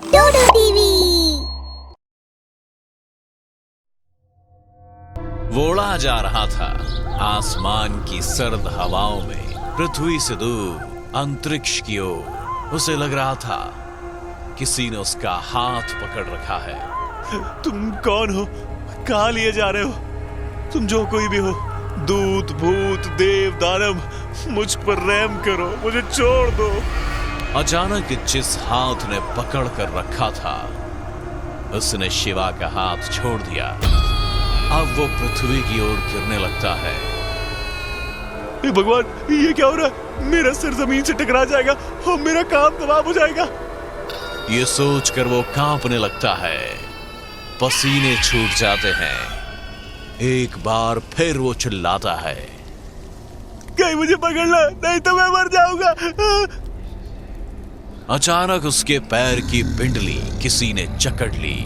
डोडो TV. वो उड़ा जा रहा था आसमान की सर्द हवाओं में, पृथ्वी से दूर अंतरिक्ष की ओर। उसे लग रहा था किसी ने उसका हाथ पकड़ रखा है। तुम कौन हो? कहाँ लिए जा रहे हो? तुम जो कोई भी हो, दूत, भूत, देव, दानव, मुझ पर रहम करो, मुझे छोड़ दो। अचानक जिस हाथ ने पकड़ कर रखा था, उसने शिवा का हाथ छोड़ दिया। अब वो पृथ्वी की ओर गिरने लगता है। हे भगवान, ये क्या हो रहा है? मेरा सिर जमीन से टकरा जाएगा और मेरा काम तबाह हो जाएगा। ये सोचकर वो कांपने लगता है, पसीने छूट जाते हैं। एक बार फिर वो चिल्लाता है, कहीं मुझे पकड़ना, नहीं तो मैं मर जाऊंगा। अचानक उसके पैर की पिंडली किसी ने जकड़ ली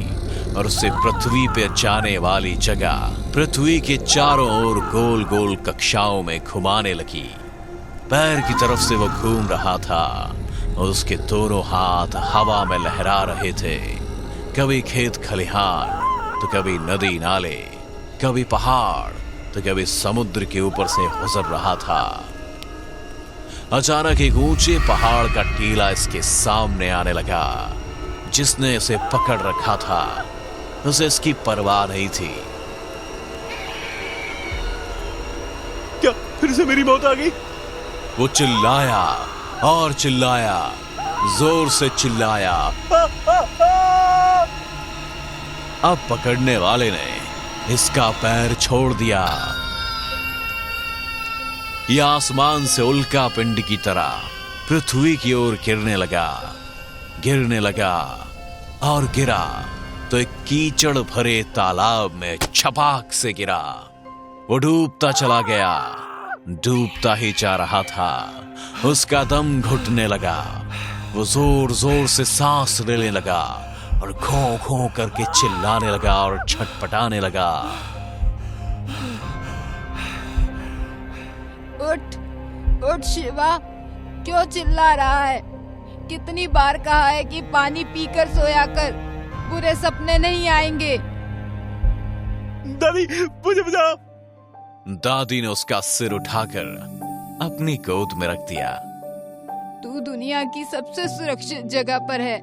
और उसे पृथ्वी पे जाने वाली जगह, पृथ्वी के चारों ओर गोल गोल कक्षाओं में घुमाने लगी। पैर की तरफ से वो घूम रहा था और उसके दोनों हाथ हवा में लहरा रहे थे। कभी खेत खलिहान तो कभी नदी नाले, कभी पहाड़ तो कभी समुद्र के ऊपर से गुजर रहा था। अचानक एक ऊंचे पहाड़ का टीला इसके सामने आने लगा। जिसने इसे पकड़ रखा था, उसे इसकी परवाह नहीं थी। क्या फिर से मेरी मौत आ गई? वो चिल्लाया और चिल्लाया, जोर से चिल्लाया। अब पकड़ने वाले ने इसका पैर छोड़ दिया। यह आसमान से उल्का पिंड की तरह पृथ्वी की ओर गिरने लगा और गिरा तो एक कीचड़ भरे तालाब में छपाक से गिरा। वो डूबता चला गया, डूबता ही जा रहा था। उसका दम घुटने लगा। वो जोर जोर से सांस लेने लगा और खो खो करके चिल्लाने लगा और छटपटाने लगा। उठ उठ शिवा, क्यों चिल्ला रहा है? कितनी बार कहा है कि पानी पीकर सोया कर, बुरे सपने नहीं आएंगे। दादी, मुझे बचाओ। दादी ने उसका सिर उठाकर अपनी गोद में रख दिया। तू दुनिया की सबसे सुरक्षित जगह पर है।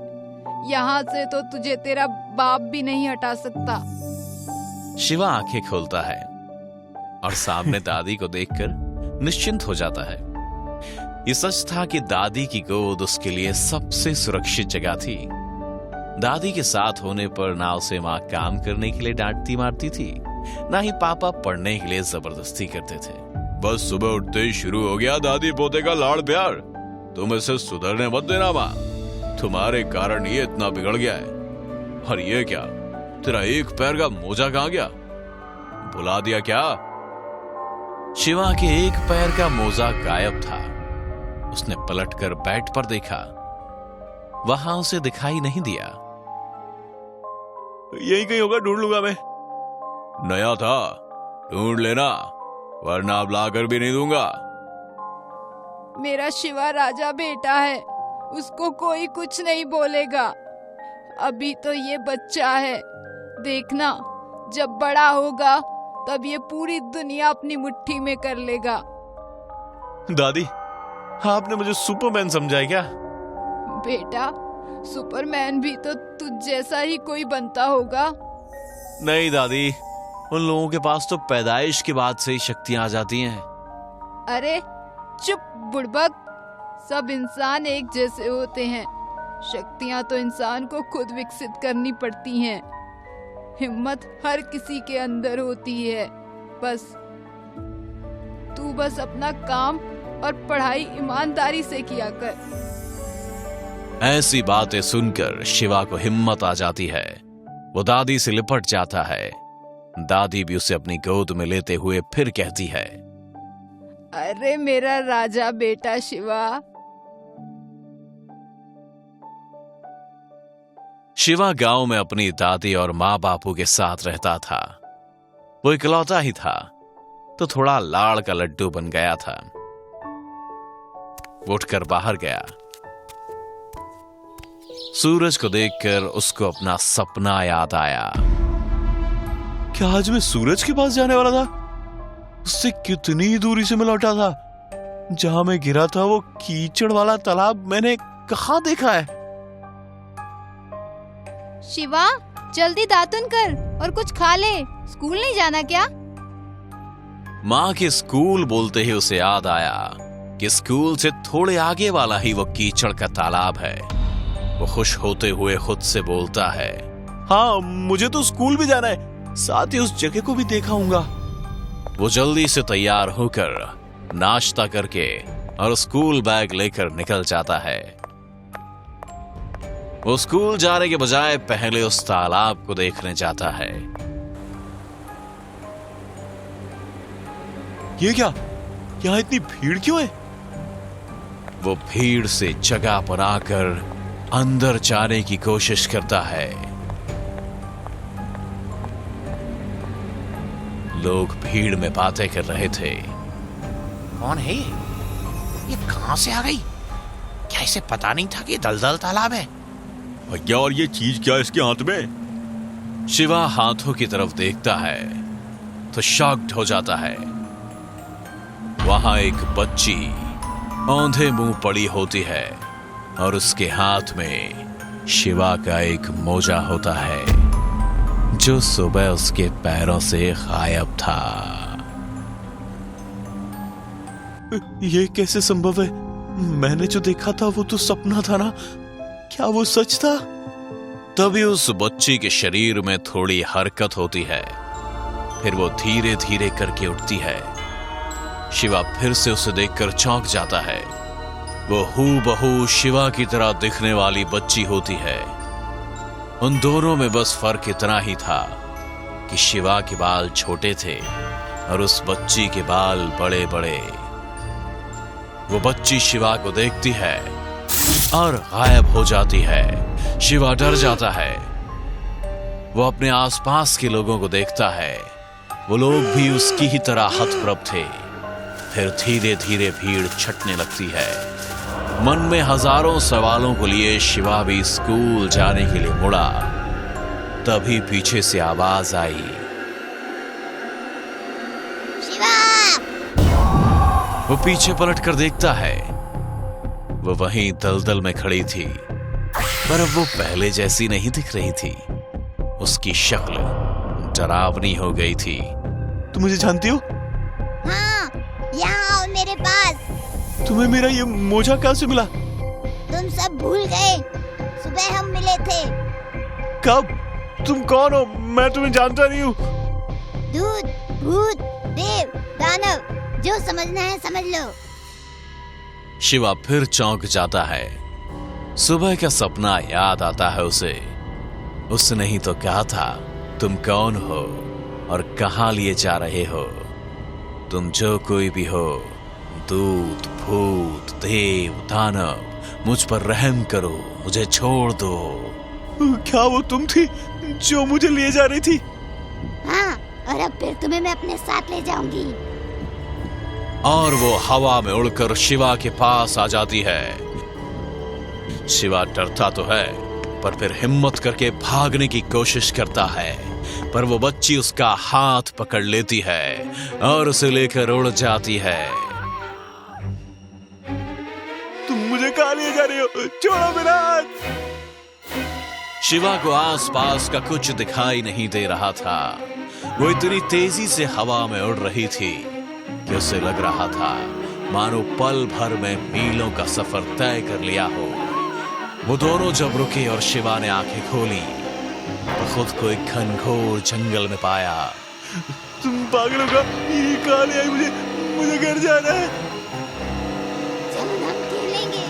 यहाँ से तो तुझे तेरा बाप भी नहीं हटा सकता। शिवा आंखें खोलता है और सामने दादी को देखकर निश्चिंत हो जाता है। ये सच था कि दादी की गोद उसके लिए सबसे सुरक्षित जगह थी। दादी के साथ होने पर ना उसे माँ काम करने के लिए डांटती मारती थी, ना ही पापा पढ़ने के लिए जबरदस्ती करते थे। बस सुबह उठते ही शुरू हो गया दादी पोते का लाड़ प्यार। तुम इसे सुधरने मत देना माँ, तुम्हारे कारण ये इतना बिगड़ गया है। और ये क्या, तेरा एक पैर का मोजा कहाँ गया? भुला दिया क्या? शिवा के एक पैर का मोजा गायब था। उसने पलटकर बेड पर देखा, वहां उसे दिखाई नहीं दिया। यही कहीं होगा, ढूंढ लूंगा मैं। नया था, ढूंढ लेना, वरना अब लाकर भी नहीं दूंगा। मेरा शिवा राजा बेटा है, उसको कोई कुछ नहीं बोलेगा। अभी तो ये बच्चा है, देखना जब बड़ा होगा तब ये पूरी दुनिया अपनी मुट्ठी में कर लेगा। दादी, आपने मुझे सुपरमैन समझा है क्या? बेटा, सुपरमैन भी तो तुझ जैसा ही कोई बनता होगा। नहीं दादी, उन लोगों के पास तो पैदाइश के बाद से ही शक्तियां आ जाती हैं। अरे चुप बुड़बक, सब इंसान एक जैसे होते हैं। शक्तियां तो इंसान को खुद विकसित करनी पड़ती हैं। हिम्मत हर किसी के अंदर होती है। तू बस अपना काम और पढ़ाई ईमानदारी से किया कर। ऐसी बातें सुनकर शिवा को हिम्मत आ जाती है। वो दादी से लिपट जाता है। दादी भी उसे अपनी गोद में लेते हुए फिर कहती है, अरे मेरा राजा बेटा शिवा। शिवा गांव में अपनी दादी और माँ बापू के साथ रहता था। वो इकलौता ही था तो थोड़ा लाड़ का लड्डू बन गया था। वो उठकर बाहर गया। सूरज को देखकर उसको अपना सपना याद आया। क्या आज मैं सूरज के पास जाने वाला था? उससे कितनी दूरी से मैं लौटा था। जहां मैं गिरा था वो कीचड़ वाला तालाब मैंने कहां देखा है? शिवा, जल्दी दातुन कर और कुछ खा ले। स्कूल नहीं जाना क्या? माँ के स्कूल बोलते ही उसे याद आया कि स्कूल से थोड़े आगे वाला ही वो कीचड़ का तालाब है। वो खुश होते हुए खुद से बोलता है, हाँ, मुझे तो स्कूल भी जाना है, साथ ही उस जगह को भी देखाऊंगा। वो जल्दी से तैयार होकर नाश्ता करके और स्कूल बैग लेकर निकल जाता है। वो स्कूल जाने के बजाय पहले उस तालाब को देखने जाता है। ये क्या? यहाँ इतनी भीड़ क्यों है? वो भीड़ से जगह बनाकर अंदर जाने की कोशिश करता है। लोग भीड़ में बातें कर रहे थे। कौन है ये कहां से आ गई? क्या इसे पता नहीं था कि दलदल तालाब है? भैया, और ये चीज क्या है इसके हाथ में? शिवा हाथों की तरफ देखता है तो शॉक्ड हो जाता है। वहां एक बच्ची औंधे मुंह पड़ी होती है और उसके हाथ में शिवा का एक मोजा होता है जो सुबह उसके पैरों से गायब था। ये कैसे संभव है? मैंने जो देखा था वो तो सपना था ना? क्या वो सच था? तभी उस बच्ची के शरीर में थोड़ी हरकत होती है, फिर वो धीरे धीरे करके उठती है। शिवा फिर से उसे देखकर चौंक जाता है। वो हूबहू शिवा की तरह दिखने वाली बच्ची होती है। उन दोनों में बस फर्क इतना ही था कि शिवा के बाल छोटे थे और उस बच्ची के बाल बड़े बड़े। वो बच्ची शिवा को देखती है और गायब हो जाती है। शिवा डर जाता है। वो अपने आसपास के लोगों को देखता है। वो लोग भी उसकी ही तरह हतप्रभ थे। फिर धीरे धीरे भीड़ छटने लगती है। मन में हजारों सवालों को लिए शिवा भी स्कूल जाने के लिए मुड़ा। तभी पीछे से आवाज आई, शिवा! वो पीछे पलट कर देखता है। वो वहीं दलदल में खड़ी थी, पर अब वो पहले जैसी नहीं दिख रही थी। उसकी शक्ल डरावनी हो गई थी। तुम मुझे जानती हो? हाँ, यहाँ आओ मेरे पास। तुम्हें मेरा ये मोजा कहाँ से मिला? तुम सब भूल गए, सुबह हम मिले थे। कब? तुम कौन हो? मैं तुम्हें जानता नहीं हूँ। दूत, भूत, देव, दानव, जो समझना है समझ लो। शिवा फिर चौंक जाता है। सुबह का सपना याद आता है उसे। उसने ही तो कहा था, तुम कौन हो और कहां लिए जा रहे हो? तुम जो कोई भी हो, दूत, भूत, देव, दानव, मुझ पर रहम करो, मुझे छोड़ दो। क्या वो तुम थी जो मुझे ले जा रही थी? हाँ, और अब फिर तुम्हें मैं अपने साथ ले जाऊंगी। और वो हवा में उड़कर शिवा के पास आ जाती है। शिवा डरता तो है, पर फिर हिम्मत करके भागने की कोशिश करता है। पर वो बच्ची उसका हाथ पकड़ लेती है और उसे लेकर उड़ जाती है। तुम मुझे कहाँ ले जा रही हो? छोड़ो मेरा हाथ। शिवा को आसपास का कुछ दिखाई नहीं दे रहा था। वो इतनी तेजी से हवा में उड़ रही थी कि उसे लग रहा था मानो पल भर में मीलों का सफर तय कर लिया हो। वो दोनों जब रुके और शिवा ने आंखें खोली तो खुद को एक घनघोर जंगल में पाया। तुम पागल हो क्या? ये कहाँ ले आई मुझे? मुझे घर जाना है। चलो हम खेलेंगे।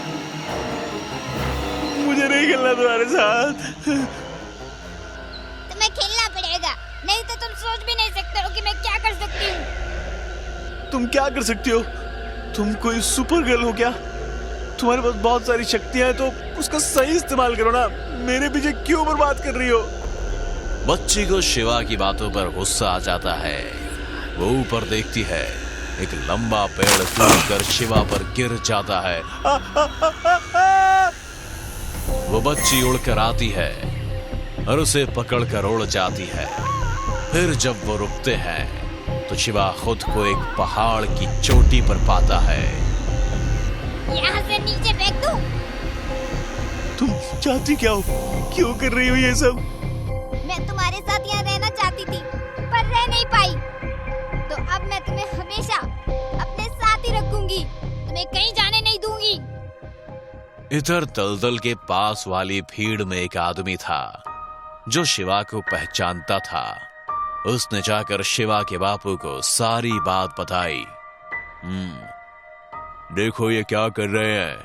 मुझे नहीं खेलना तुम्हारे साथ। तुम्हें खेलना पड़ेगा, नहीं तो तुम सोच भी नहीं सकते हो कि मैं क्या कर सकती हूँ। तुम क्या कर सकती हो? तुम कोई सुपर गर्ल हो क्या? तुम्हारे पास बहुत सारी शक्तियां हैं, तो उसका सही इस्तेमाल करो ना। मेरे पीछे क्यों बर्बाद कर रही हो? बच्ची को शिवा की बातों पर गुस्सा आ जाता है। वो ऊपर देखती है, एक लंबा पेड़ टूटकर शिवा पर गिर जाता है। वो वो बच्ची उड़कर आती है और उसे पकड़कर उड़ जाती है। फिर जब वो रुकते हैं तो शिवा खुद को एक पहाड़ की चोटी पर पाता है। यहाँ से नीचे फेंक दूं? तुम चाहती क्या हो? क्यों कर रही हो ये सब? मैं तुम्हारे साथ यहाँ रहना चाहती थी पर रह नहीं पाई, तो अब मैं तुम्हें हमेशा अपने साथ ही रखूंगी, तुम्हें कहीं जाने नहीं दूंगी। इधर दलदल के पास वाली भीड़ में एक आदमी था जो शिवा को पहचानता था। उसने जाकर शिवा के बापू को सारी बात बताई। देखो ये क्या कर रहे हैं।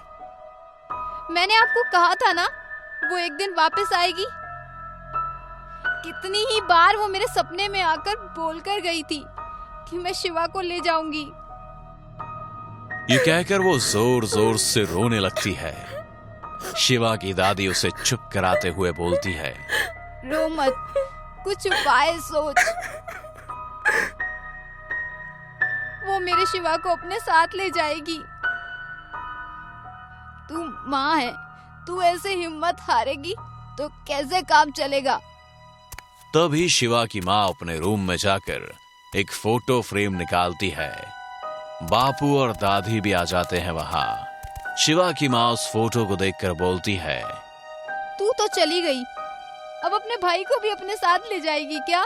मैंने आपको कहा था ना वो एक दिन वापस आएगी। कितनी ही बार वो मेरे सपने में आकर बोलकर गई थी कि मैं शिवा को ले जाऊंगी। ये कहकर वो जोर जोर से रोने लगती है। शिवा की दादी उसे चुप कराते हुए बोलती है, रो मत, कुछ उपाय सोच। वो मेरे शिवा को अपने साथ ले जाएगी। तू माँ है, तू ऐसे हिम्मत हारेगी तो कैसे काम चलेगा। तभी शिवा की माँ अपने रूम में जाकर एक फोटो फ्रेम निकालती है। बापू और दादी भी आ जाते हैं वहां। शिवा की माँ उस फोटो को देखकर बोलती है, तू तो चली गई, अब अपने भाई को भी अपने साथ ले जाएगी क्या?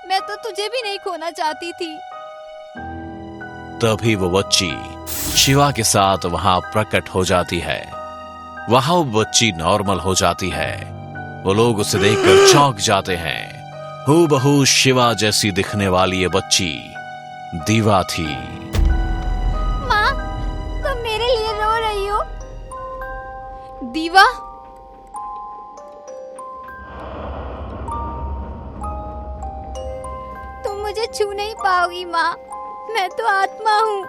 मैं तो तुझे भी नहीं खोना चाहती थी। तभी वो बच्ची शिवा के साथ वहां प्रकट हो जाती है। वहां वो बच्ची नॉर्मल हो जाती है। वो लोग उसे देखकर चौंक जाते हैं। हूबहू शिवा जैसी दिखने वाली ये बच्ची दीवा थी। माँ, तुम मेरे लिए रो रही हो? दीवा, तुम मुझे छू नहीं पाओगी माँ, मैं तो आत्मा हूँ।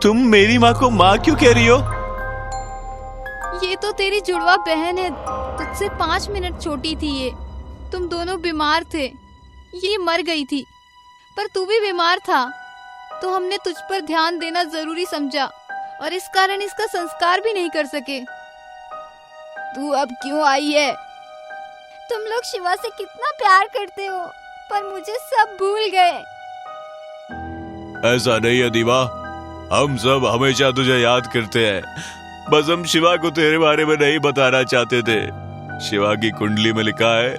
तुम मेरी माँ को माँ क्यों कह रही हो? ये तो तेरी जुड़वा बहन है, तुझसे 5 मिनट छोटी थी ये। तुम दोनों बीमार थे, ये मर गई थी, पर तू भी बीमार था तो हमने तुझ पर ध्यान देना जरूरी समझा और इस कारण इसका संस्कार भी नहीं कर सके। तू अब क्यों आई है? तुम लोग शिवा से कितना प्यार करते हो, पर मुझे सब भूल गए। ऐसा नहीं है दीवा, हम सब हमेशा तुझे याद करते हैं। बस हम शिवा को तेरे बारे में नहीं बताना चाहते थे। शिवा की कुंडली में लिखा है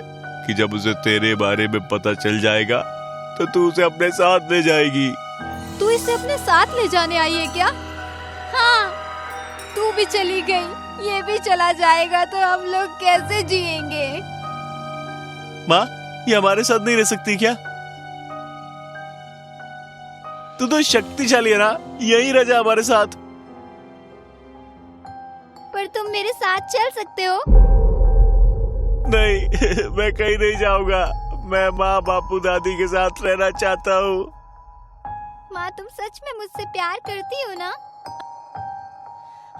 कि जब उसे तेरे बारे में पता चल जाएगा तो तू उसे अपने साथ ले जाएगी। तू इसे अपने साथ ले जाने आई है क्या? हाँ, तू भी चली गई, ये भी चला जाएगा तो हम लोग कैसे जिएंगे? माँ, ये हमारे साथ नहीं रह सकती क्या? तू तो शक्तिशाली है ना, यही रह जा हमारे साथ। पर तुम मेरे साथ चल सकते हो? नहीं, मैं कहीं नहीं जाऊंगा। मैं माँ, बापू, दादी के साथ रहना चाहता हूँ। माँ, तुम सच में मुझसे प्यार करती हो ना?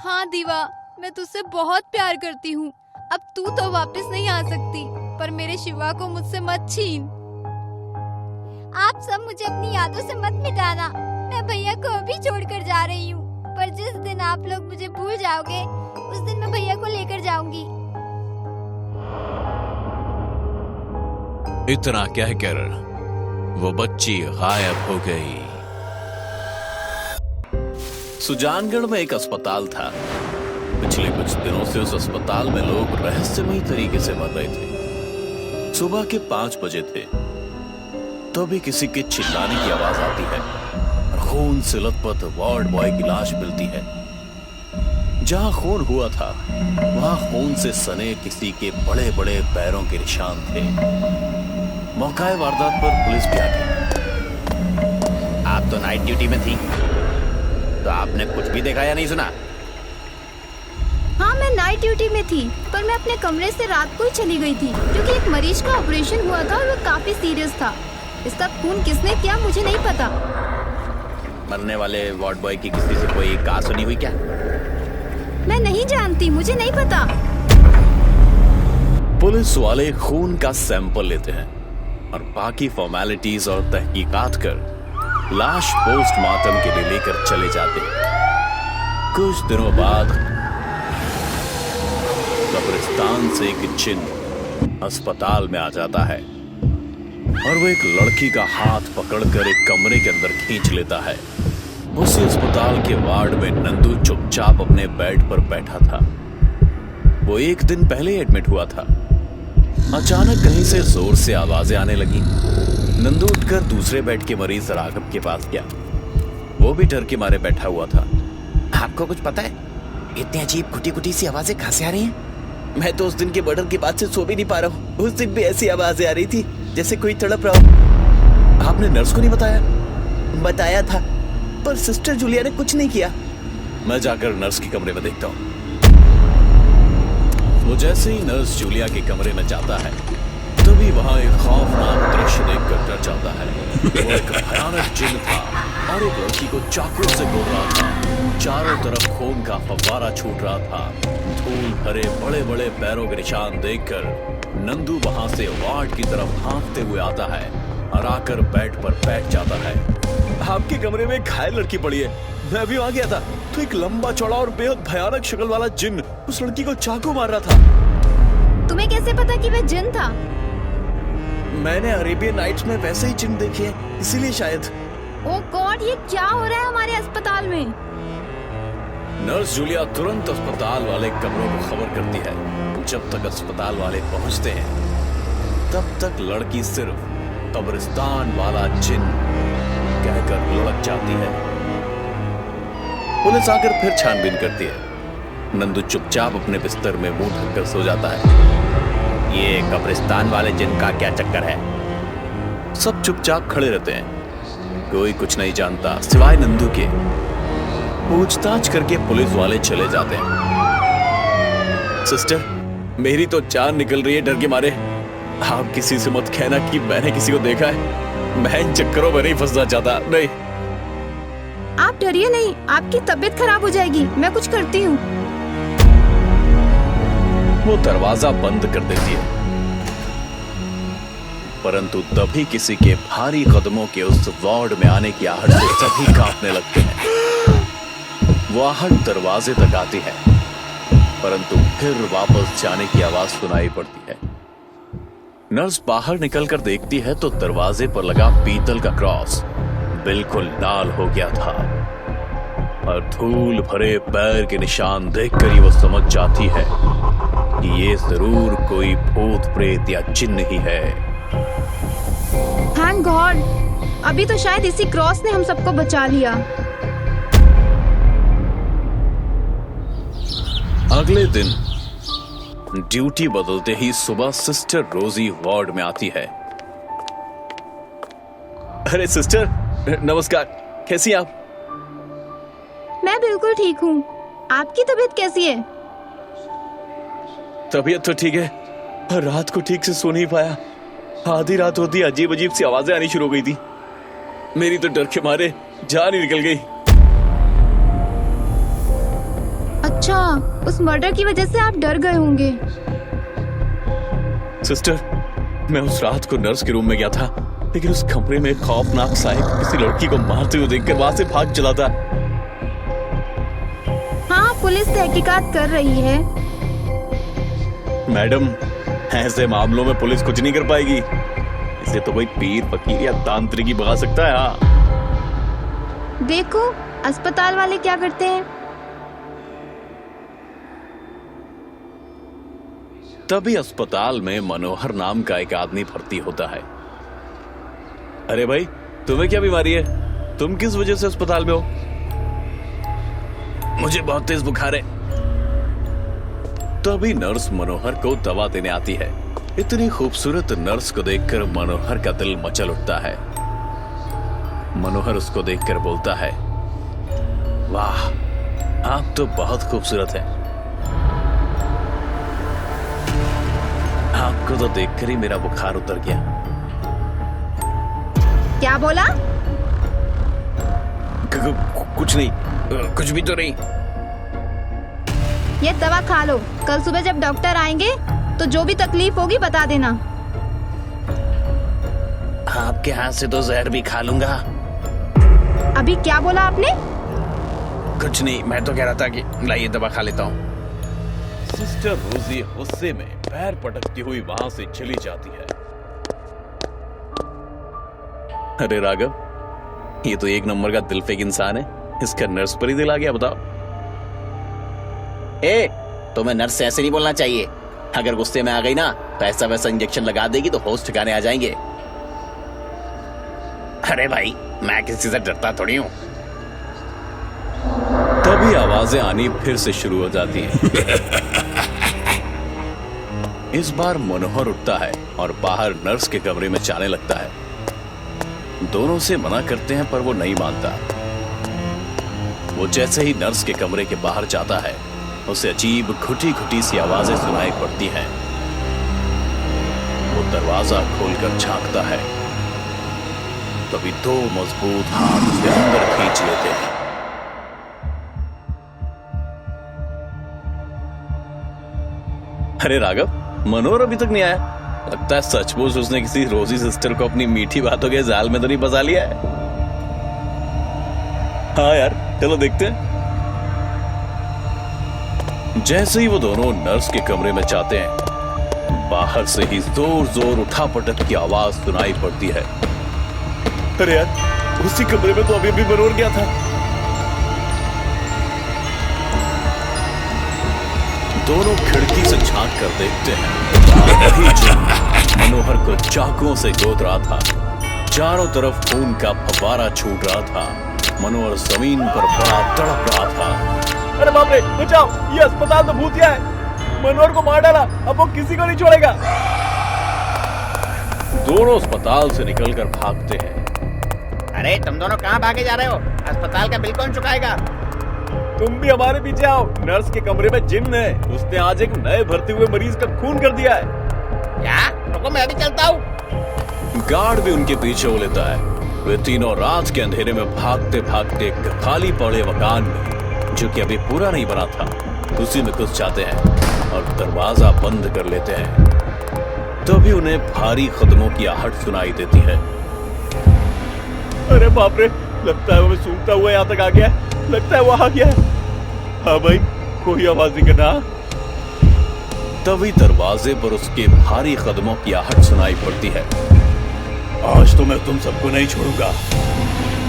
हाँ दीवा, मैं तुझसे बहुत प्यार करती हूँ। अब तू तो वापस नहीं आ सकती, पर मेरे शिवा को मुझसे मत छीन। आप सब मुझे अपनी यादों से मत मिटाना। मैं भैया को अभी छोड़कर जा रही हूँ, पर जिस दिन आप लोग मुझे भूल जाओगे उस दिन मैं भैया को लेकर जाऊंगी। इतना कहकर वो बच्ची गायब हो गई। सुजानगढ़ में एक अस्पताल था। पिछले कुछ दिनों से उस अस्पताल में लोग रहस्यमयी तरीके से मर रहे थे। सुबह के 5 बजे थे, तभी किसी के चिल्लाने की आवाज आती है और खून से लथपथ वार्ड बॉय की लाश मिलती है। जहां खून हुआ था वहां खून से सने किसी के बड़े बड़े पैरों के निशान थे। मौका वारदात पर पुलिस भी आ गई। आप तो नाइट ड्यूटी में थी, तो आपने कुछ भी देखा या नहीं सुना? हाँ, मैं नाइट ड्यूटी में थी, पर मैं अपने कमरे से रात को ही चली गई थी, क्योंकि एक मरीज का ऑपरेशन हुआ था और वो काफी सीरियस था। इसका खून किसने किया मुझे नहीं पता। मरने वाले वार्ड बॉय की किसी से कोई कहासुनी हुई क्या? मैं नहीं जानती, मुझे नहीं पता। पुलिस वाले खून का सैंपल लेते हैं और बाकी फॉर्मेलिटीज और तहकीकात कर लाश पोस्टमार्टम के लिए लेकर चले जाते हैं। कुछ दिनों बाद कब्रिस्तान से एक जिन अस्पताल में आ जाता है और वो एक लड़की का हाथ पकड़कर एक कमरे के अंदर खींच लेता है। उसी अस्पताल के वार्ड में नंदू चुपचाप अपने बेड पर बैठा था। वो एक दिन पहले एडमिट हुआ था। अचानक कहीं से जोर से आवाजें आने लगी। नंदू उठकर दूसरे बेड के मरीज राघव के पास गया। वो भी डर के मारे बैठा हुआ था। आपको कुछ पता है इतनी अजीब घुटी घुटी सी आवाजें कहां से आ रही हैं? मैं तो उस दिन के मर्डर के बाद से सो भी नहीं पा रहा हूँ। उस दिन भी ऐसी आवाजें आ रही थी जैसे कोई तड़प रहा हो। आपने नर्स को नहीं बताया? बताया था पर सिस्टर जूलिया ने कुछ नहीं किया। मैं जाकर नर्स के कमरे में देखता हूँ। वो जैसे ही नर्स जूलिया के कमरे में जाता है तभी वहां एक खौफनाक दृश्य देखकर डर जाता है। वो एक भयानक जिन था और एक लड़की को चाकू से गोद रहा था। चारों तरफ खून का फव्वारा छूट रहा था। धूल भरे बड़े बड़े पैरों के निशान देखकर नंदू वहां से वार्ड की तरफ भागते हुए आता है और आकर बेड पर बैठ जाता है। आपके कमरे में एक घायल लड़की पड़ी है। मैं अभी वहां गया था तो एक लंबा चौड़ा और बेहद भयानक शक्ल वाला जिन उस लड़की को चाकू मार रहा था। तुम्हें कैसे पता कि वह जिन था? मैंने अरेबियन नाइट्स में वैसे ही जिन देखे हैं, इसीलिए शायद। ओह गॉड, ये क्या हो रहा है हमारे अस्पताल में? नर्स जूलिया तुरंत अस्पताल वाले कमरों को खबर करती है। जब तक अस्पताल वाले पहुंचते हैं तब तक लड़की सिर्फ कब्रिस्तान वाला जिन कहकर लुढ़क जाती है। पुलिस आकर फिर छानबीन करती है। नंदू चुपचाप अपने बिस्तर में मुंह ढककर सो जाता है। ये कब्रिस्तान वाले जिन का क्या चक्कर है? सब चुपचाप खड़े रहते हैं। कोई कुछ नहीं जानता सिवाय नंदू के। पूछताछ करके पुलिस वाले चले जाते हैं। सिस्टर, मेरी तो जान निकल रही है डर के मारे। आप किसी से मत कहना कि मैंने किसी को देखा है। मैं इन चक्करों में नहीं फंसना चाहता। नहीं। आप डरिए नहीं, आपकी तबीयत खराब हो जाएगी। मैं कुछ करती हूँ। वो दरवाजा बंद कर देती है, परंतु तभी किसी के भारी कदमों के उस वार्ड में आने की आहट से सभी कांपने लगते हैं। वो आहट दरवाजे तक आती है, परंतु फिर वापस जाने की आवाज सुनाई पड़ती है। नर्स बाहर निकलकर देखती है तो दरवाजे पर लगा पीतल का क्रॉस बिल्कुल लाल हो गया था और धूल भरे पैर के निशान देखकर ही वो समझ जाती है कि ये जरूर कोई भूत प्रेत या जिन्न ही है। थैंक गॉड, अभी तो शायद इसी क्रॉस ने हम सबको बचा लिया। अगले दिन ड्यूटी बदलते ही सुबह सिस्टर रोजी वार्ड में आती है। अरे सिस्टर, नमस्कार। कैसी आप? मैं बिल्कुल ठीक हूँ। आपकी तबीयत कैसी है? तबीयत तो ठीक है, पर रात को ठीक से सो नहीं पाया। आधी रात होती अजीब अजीब सी आवाजें आनी शुरू हो गई थी। मेरी तो डर के मारे जान ही निकल गई। अच्छा, उस मर्डर की वजह से आप डर गए होंगे। सिस्टर, मैं उस रात को नर्स के रूम में गया था, लेकिन उस कमरे में खौफनाक साहिब किसी लड़की को मारते हुए देखकर वहां से भाग चला था। हाँ, पुलिस तहकीकात कर रही है। मैडम, ऐसे मामलों में पुलिस कुछ नहीं कर पाएगी। इसे तो कोई पीर फकीर या तांत्रिक ही भगा सकता है। हाँ, देखो अस्पताल वाले क्या करते हैं। तभी अस्पताल में मनोहर नाम का एक आदमी भर्ती होता है। अरे भाई, तुम्हें क्या बीमारी है? तुम किस वजह से अस्पताल में हो? मुझे बहुत तेज बुखार है। तभी नर्स मनोहर को दवा देने आती है। इतनी खूबसूरत नर्स को देखकर मनोहर का दिल मचल उठता है। मनोहर उसको देखकर बोलता है, वाह, आप तो बहुत खूबसूरत हैं। आपको तो देखकर ही मेरा बुखार उतर गया। क्या बोला? कुछ नहीं, कुछ भी तो नहीं। ये दवा खा लो, कल सुबह जब डॉक्टर आएंगे तो जो भी तकलीफ होगी बता देना। आपके हाथ से तो जहर भी खा लूंगा। अभी क्या बोला आपने? कुछ नहीं, मैं तो कह रहा था कि लाइए दवा खा लेता हूँ। सिस्टर रोजी गुस्से में पैर पटकती हुई वहां से चली जाती है। अरे राघव, ये तो एक नंबर का दिलफेक इंसान है, इसका नर्स पर ही दिल आ गया। बताओ। तुम्हें नर्स से ऐसे नहीं बोलना चाहिए। अगर गुस्से में आ गई ना तो ऐसा वैसा इंजेक्शन लगा देगी तो होश ठिकाने आ जाएंगे। अरे भाई, मैं किसी से डरता थोड़ी हूँ। तभी आवाजें आनी फिर से शुरू हो जाती हैं। इस बार मनोहर उठता है और बाहर नर्स के कमरे में जाने लगता है। दोनों से मना करते हैं पर वो नहीं मानता। वो जैसे ही नर्स के कमरे के बाहर जाता है, उसे अजीब घुटी घुटी सी आवाजें सुनाई पड़ती हैं। वो दरवाजा खोलकर झांकता है, तभी दो मजबूत हाथ उसे अंदर खींच लेते हैं। अरे राघव, मनोहर अभी तक नहीं आया। लगता है सचमुच उसने किसी रोजी सिस्टर को अपनी मीठी बातों के जाल में तो नहीं फंसा लिया है। हाँ यार, चलो देखते हैं। जैसे ही वो दोनों नर्स के कमरे में जाते हैं, बाहर से ही जोर जोर उठापटक की आवाज सुनाई पड़ती है। अरे यार, उसी कमरे में तो अभी अभी मनोहर गया था। दोनों खिड़की से झांक कर देखते हैं, वही जिन मनोहर को चाकुओं से गोद रहा था। चारों तरफ खून का फव्वारा छूट रहा था। मनोहर जमीन पर बड़ा तड़प रहा था। अरे बाप रे, बचाओ, ये अस्पताल तो भूतिया है। मनोहर को मार डाला, अब वो किसी को नहीं छोड़ेगा। दोनों अस्पताल से निकलकर भागते हैं। अरे तुम दोनों कहाँ भागे जा रहे हो? अस्पताल का बिल कौन चुकाएगा? तुम भी हमारे पीछे आओ। नर्स के कमरे में जिन्न है, उसने आज एक नए भर्ती हुए मरीज का खून कर दिया है। क्या? रुको, मैं भी चलता हूँ। गार्ड भी उनके पीछे हो लेता है। वे तीनों रात के अंधेरे में भागते भागते खाली पड़े मकान में, जो कि अभी पूरा नहीं बना था, उसी में घुस जाते हैं और दरवाजा बंद कर लेते हैं। तभी उन्हें भारी कदमों की आहट सुनाई देती है। अरे बाप रे, लगता है वो सूंघता हुआ यहाँ तक आ गया। लगता है वो आ गया। हाँ भाई, कोई आवाज नहीं करना। तभी दरवाजे पर उसके भारी कदमों की आहट सुनाई पड़ती है। आज तो मैं तुम सबको नहीं छोड़ूंगा।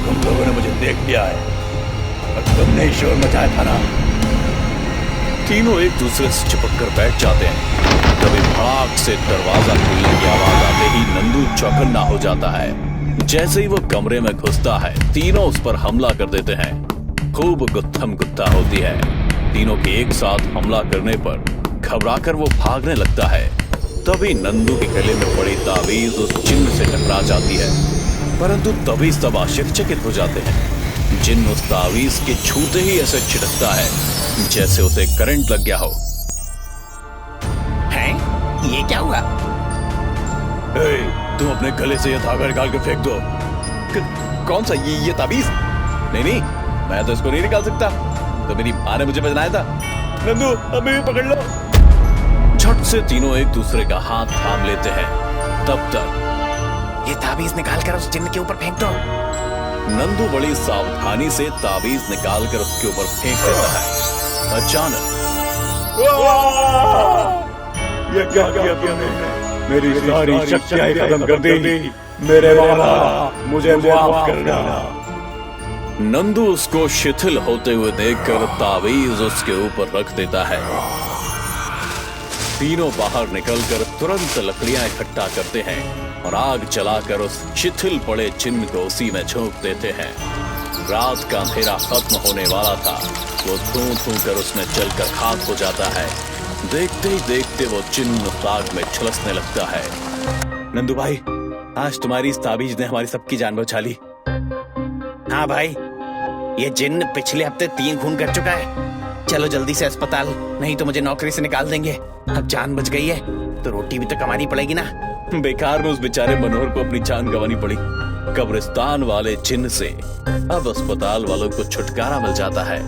तुम लोगों ने मुझे देख लिया है और तुमने ही शोर मचाया था ना। तीनों एक दूसरे से चिपक कर बैठ जाते हैं। तभी भड़ाक से दरवाजा खुलने की आवाज आते ही नंदू चौकन्ना हो जाता है। जैसे ही वो कमरे में घुसता है, तीनों उस पर हमला कर देते हैं। खूब गुत्थम गुत्था होती है। तीनों के एक साथ हमला करने पर घबराकर वो भागने लगता है। तभी नंदू के गले में पड़ी ताबीज उस जिन्न से टकरा जाती है, परंतु तभी सब आश्चर्यचकित हो जाते हैं। जिन्न उस ताबीज के छूते ही ऐसे छिटकता है जैसे उसे करंट लग गया हो। हैं? ये क्या हुआ? तुम अपने गले से ये धागा निकाल के फेंक दो। कौन सा? ये ताबीज? नहीं, मैं तो इसको नहीं निकाल सकता। तो मेरी माँ ने मुझे बचनाया था। नंदू, अभी भी पकड़ लो। झट से तीनों एक दूसरे का हाथ थाम लेते हैं। तब तक ये ताबीज निकाल कर उस जिन्न के ऊपर फेंक दो। नंदू बड़ी सावधानी से ताबीज निकालकर उसके ऊपर फेंक देता है। अचानक ये क्या किया तुमने? मेरी सारी शक्तियां खत्म कर दी। मेरे बाबा, मुझे माफ करना। नंदू उसको शिथिल होते हुए देखकर ताबीज उसके ऊपर रख देता है। तीनों बाहर निकलकर तुरंत लकड़ियां इकट्ठा करते हैं और आग जलाकर उस शिथिल पड़े चिन्ह को उसी में झोंक देते हैं। रात का अंधेरा खत्म होने वाला था। वो थू कर उसमें जलकर खाक हो जाता है। देखते ही देखते वो चिन्ह आग में झुलसने लगता है। नंदू भाई, आज तुम्हारी इस ताबीज ने हमारी सबकी जान बचा ली। हाँ भाई, ये जिन्न पिछले हफ्ते 3 खून कर चुका है। चलो जल्दी से अस्पताल, नहीं तो मुझे नौकरी से निकाल देंगे। अब जान बच गई है तो रोटी भी तो कमानी पड़ेगी ना। बेकार में उस बेचारे मनोहर को अपनी जान गंवानी पड़ी। कब्रिस्तान वाले जिन्न से अब अस्पताल वालों को छुटकारा मिल जाता है।